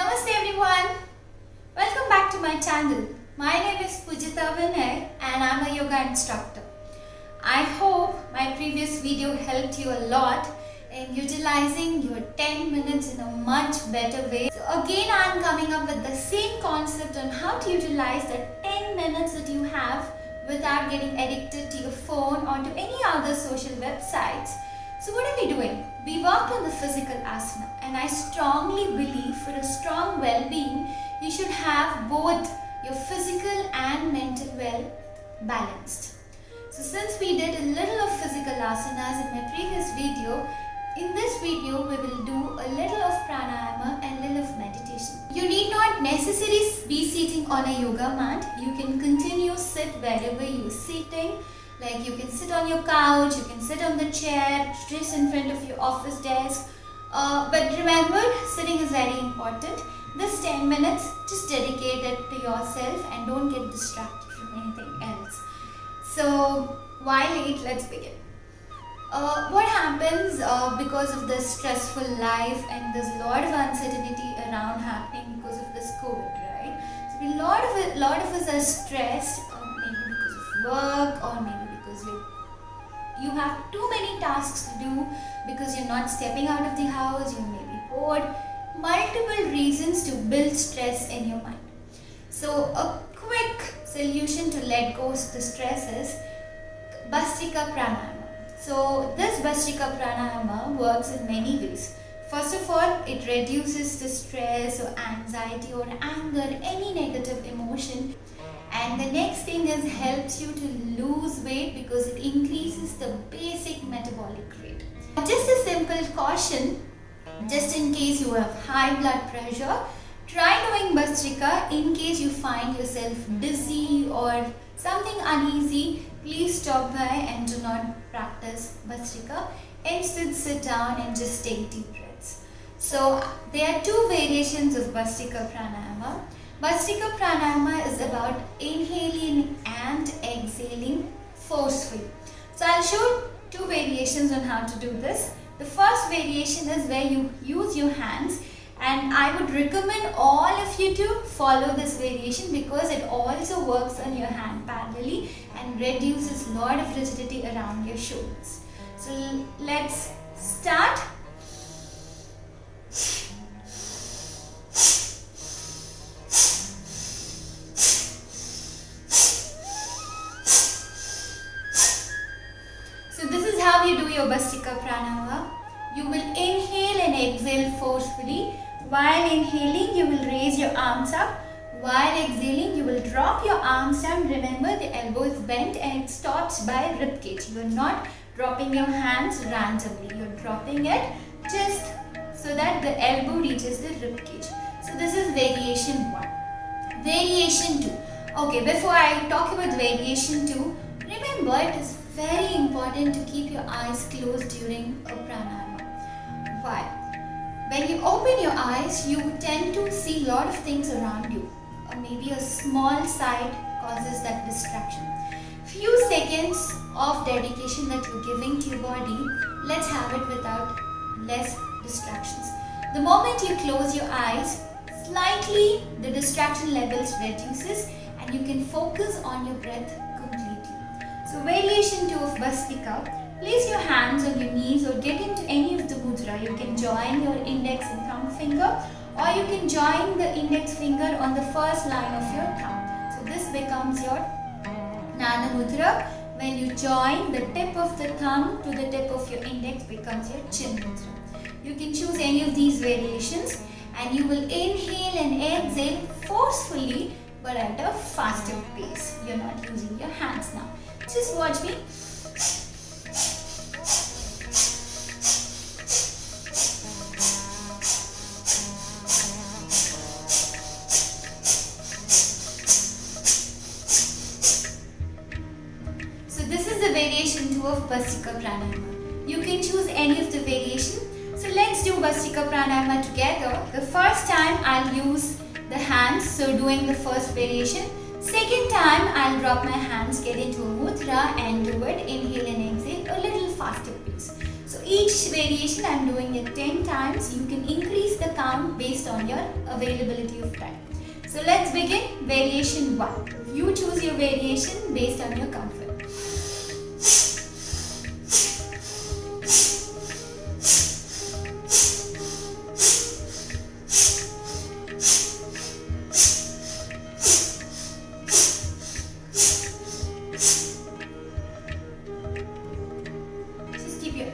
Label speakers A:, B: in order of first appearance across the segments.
A: Namaste everyone. Welcome back to my channel. My name is Pujita Vinay and I'm a yoga instructor. I hope my previous video helped you a lot in utilizing your 10 minutes in a much better way. So again I'm coming up with the same concept on how to utilize the 10 minutes that you have without getting addicted to your phone or to any other social websites. So what are we doing? We worked on the physical asana, and I strongly believe for a strong well-being, you should have both your physical and mental well balanced. So since we did a little of physical asanas in my previous video, in this video we will do a little of pranayama and little of meditation. You need not necessarily be sitting on a yoga mat. You can continue sit wherever you're sitting. Like you can sit on your couch, you can sit on the chair, just in front of your office desk. But remember, sitting is very important. This 10 minutes, just dedicate it to yourself and don't get distracted from anything else. So, why late? Let's begin. What happens because of this stressful life and there's a lot of uncertainty around happening because of this COVID, right? So, a lot of us are stressed, maybe because of work or maybe because you have too many tasks to do, because you're not stepping out of the house, you may be bored. Multiple reasons to build stress in your mind. So a quick solution to let go of the stress is Bhastrika Pranayama. So this Bhastrika Pranayama works in many ways. First of all, it reduces the stress or anxiety or anger, any negative emotion. And the next thing is helps you to lose weight because it increases the basic metabolic rate. Just a simple caution, just in case you have high blood pressure, try doing Bhastrika. In case you find yourself dizzy or something uneasy, please stop by and do not practice Bhastrika. Instead, sit down and just take deep breaths. So there are two variations of Bhastrika Pranayama. Bhastrika Pranayama is about inhaling and exhaling forcefully. So I'll show two variations on how to do this. The first variation is where you use your hands, and I would recommend all of you to follow this variation because it also works on your hand parallelly and reduces a lot of rigidity around your shoulders. So let's start. So this is how you do your Bhastrika Pranayama. You will inhale and exhale forcefully. While inhaling, you will raise your arms up. While exhaling, you will drop your arms down. Remember, the elbow is bent and it stops by rib cage. You are not dropping your hands randomly. You are dropping it just so that the elbow reaches the rib cage. So this is variation 1. Variation 2. Okay, before I talk about variation 2, remember it is very important to keep your eyes closed during a pranayama. Why? When you open your eyes, you tend to see a lot of things around you. Or maybe a small sight causes that distraction. Few seconds of dedication that you're giving to your body, let's have it without less distractions. The moment you close your eyes, slightly the distraction levels reduces and you can focus on your breath completely. So variation 2 of Bhastrika, place your hands on your knees or get into any of the mudra. You can join your index and thumb finger, or you can join the index finger on the first line of your thumb. So this becomes your Nana Mudra. When you join the tip of the thumb to the tip of your index becomes your Chin Mudra. You can choose any of these variations and you will inhale and exhale forcefully but at a faster pace. You're not using your hands now. Just watch me. So this is the variation 2 of Bhastrika Pranayama. You can choose any of the variation. So let's do Bhastrika Pranayama together. The first time I'll use the hands, so doing the first variation. Second time I'll drop my hands, get into a mudra and do it, inhale and exhale, a little faster pace. So each push variation, I'm doing it 10 times. You can increase the count based on your availability of time. So let's begin variation 1. You choose your variation based on your comfort.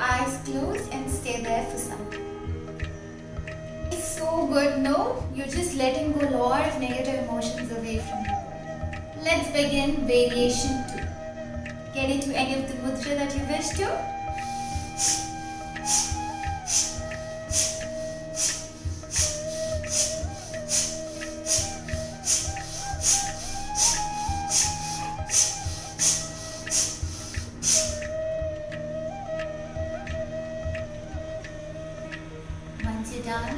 A: Eyes closed and stay there for some time. It's so good, no? You're just letting go a lot of negative emotions away from you. Let's begin variation 2. Get into any of the mudra that you wish to. Once you're done,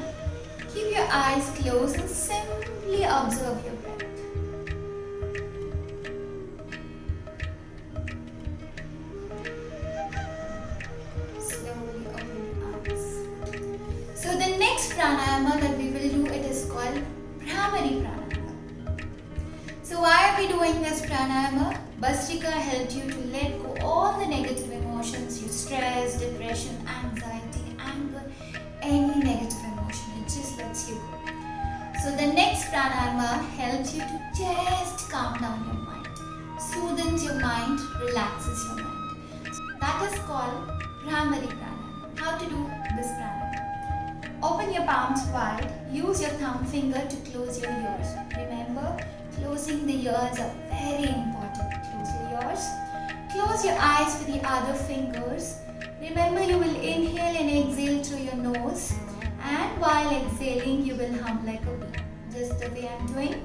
A: keep your eyes closed and simply observe your breath. Slowly open your eyes. So the next pranayama that we will do, it is called Bhramari Pranayama. So why are we doing this pranayama? Bhastrika helped you to let go all the negative emotions, your stress, depression, anxiety, anger, any negative emotion. It just lets you go. So the next pranayama helps you to just calm down your mind, soothes your mind, relaxes your mind. So that is called Bhramari Pranayama. How to do this pranayama? Open your palms wide. Use your thumb finger to close your ears. Remember, closing the ears are very important. Close your ears. Close your eyes with the other fingers. Remember, you will inhale and exhale through your nose, and while exhaling you will hum like a bee, just the way I'm doing.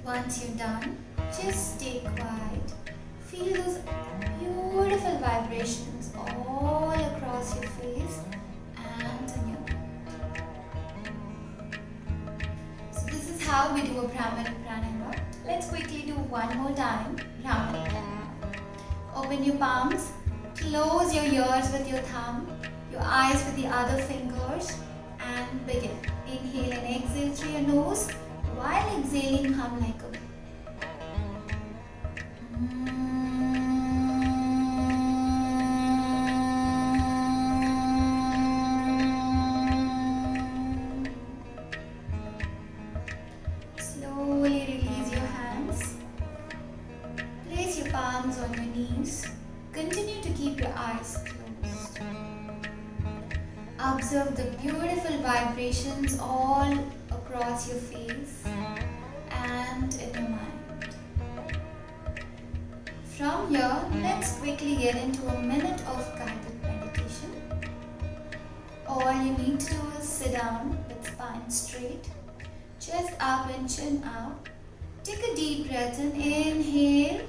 A: Once you're done, just stay quiet. Feel those beautiful vibrations all across your face and on your mind. So this is how we do a Bhramari Pranayama. Let's quickly do one more time. Bhramari Pranayama. Open your palms, close your ears with your thumb, your eyes with the other fingers, and begin. Inhale and exhale through your nose. While exhaling, hum like a bee. Slowly release your hands. Place your palms on your knees. Continue to keep your eyes closed. Observe the beautiful vibrations all across your face and in your mind. From here, let's quickly get into a minute of guided meditation. All you need to do is sit down with spine straight, chest up and chin up. Take a deep breath in, inhale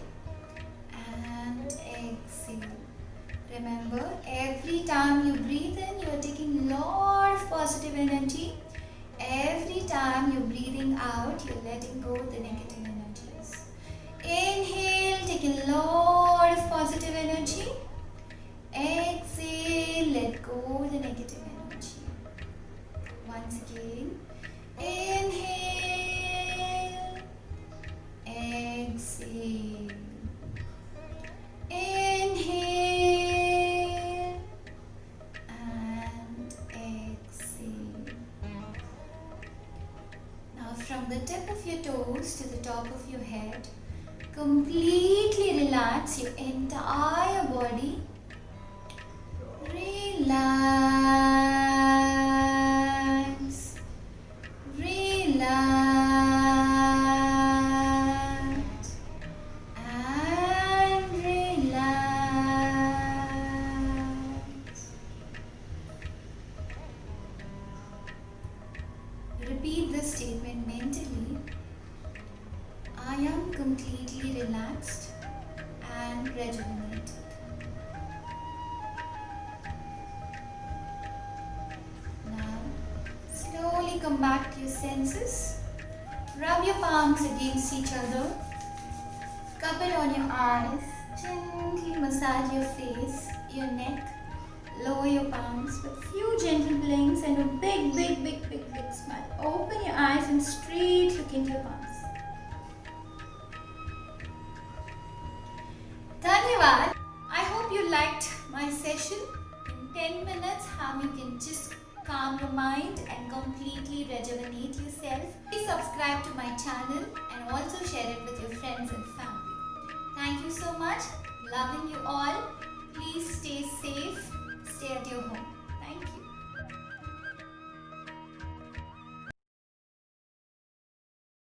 A: and exhale. Remember, every time you breathe in, you are taking a lot of positive energy. Every time you're breathing out, you're letting go the negative energies. Inhale, take a lot of positive energy. Exhale, let go the negative energy. Once again, inhale, exhale. Inhale and exhale. Now from the tip of your toes to the top of your head, completely relax your entire body. Relax. Relax. And relax. Repeat this statement mentally. I am completely relaxed and rejuvenated. come back to your senses. Rub your palms against each other. Cup it on your eyes. Gently massage your face, your neck. Lower your palms with few gentle blinks and a big smile. Open your eyes and straight look into your palms. Dhanyavad. I hope you liked my session. In 10 minutes, how you can just calm your mind and completely rejuvenate yourself. Please subscribe to my channel and also share it with your friends and family. Thank you so much. Loving you all. Please stay safe. Stay at your home.